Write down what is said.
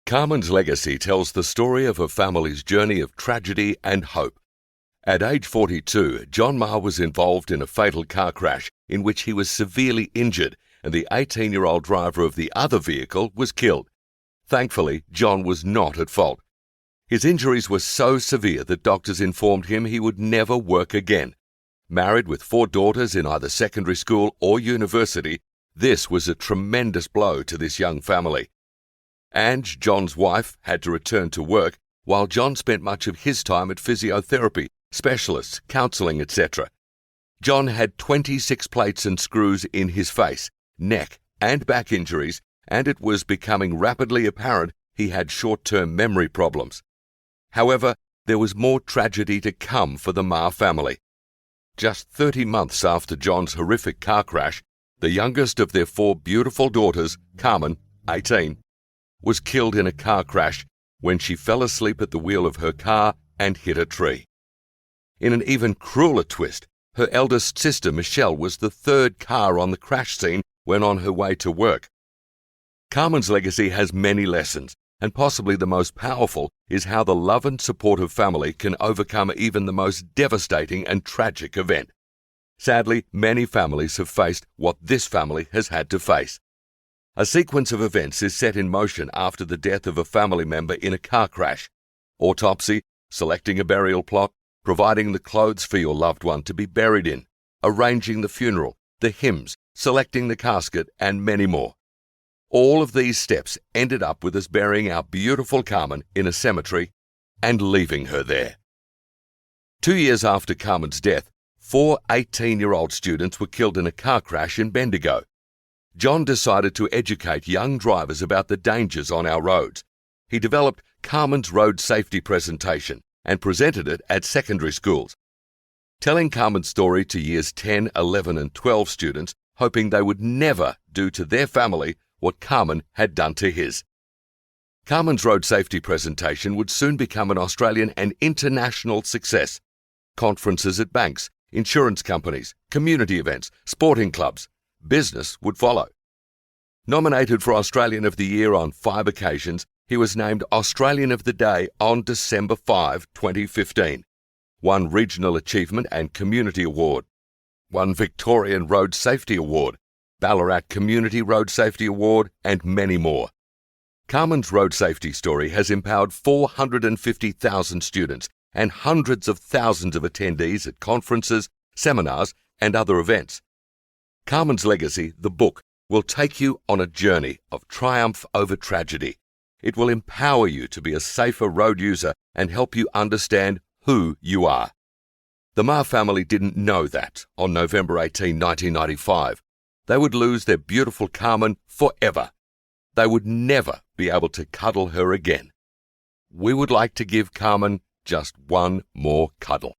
Carmen's legacy tells the story of her family's journey of tragedy and hope. At age 42, John Maher was involved in a fatal car crash in which he was severely injured, and the 18-year-old driver of the other vehicle was killed. Thankfully, John was not at fault. His injuries were so severe that doctors informed him he would never work again. Married with 4 daughters in either secondary school or university, this was a tremendous blow to this young family. Ange, John's wife, had to return to work, while John spent much of his time at physiotherapy, specialists, counselling, etc. John had 26 plates and screws in his face, neck, and back injuries, and it was becoming rapidly apparent he had short-term memory problems. However, there was more tragedy to come for the Maher family. Just 30 months after John's horrific car crash, the youngest of their 4 beautiful daughters, Carmen, 18, was killed in a car crash when she fell asleep at the wheel of her car and hit a tree. In an even crueler twist, her eldest sister, Michelle, was the 3rd car on the crash scene when on her way to work. Carmen's legacy has many lessons, and possibly the most powerful is how the love and support of family can overcome even the most devastating and tragic event. Sadly, many families have faced what this family has had to face. A sequence of events is set in motion after the death of a family member in a car crash. Autopsy, selecting a burial plot, providing the clothes for your loved one to be buried in, arranging the funeral, the hymns, selecting the casket, and many more. All of these steps ended up with us burying our beautiful Carmen in a cemetery and leaving her there. 2 years after Carmen's death, 4 18-year-old students were killed in a car crash in Bendigo. John decided to educate young drivers about the dangers on our roads. He developed Carmen's road safety presentation and presented it at secondary schools, telling Carmen's story to years 10, 11 and 12 students, hoping they would never do to their family what Carmen had done to his. Carmen's road safety presentation would soon become an Australian and international success. Conferences at banks, insurance companies, community events, sporting clubs, business would follow. Nominated for Australian of the Year on 5 occasions, he was named Australian of the Day on December 5, 2015. Won Regional Achievement and Community Award. Won Victorian Road Safety Award, Ballarat Community Road Safety Award, and many more. Carmen's road safety story has empowered 450,000 students and hundreds of thousands of attendees at conferences, seminars, and other events. Carmen's legacy, the book, will take you on a journey of triumph over tragedy. It will empower you to be a safer road user and help you understand who you are. The Maher family didn't know that on November 18, 1995. They would lose their beautiful Carmen forever. They would never be able to cuddle her again. We would like to give Carmen just one more cuddle.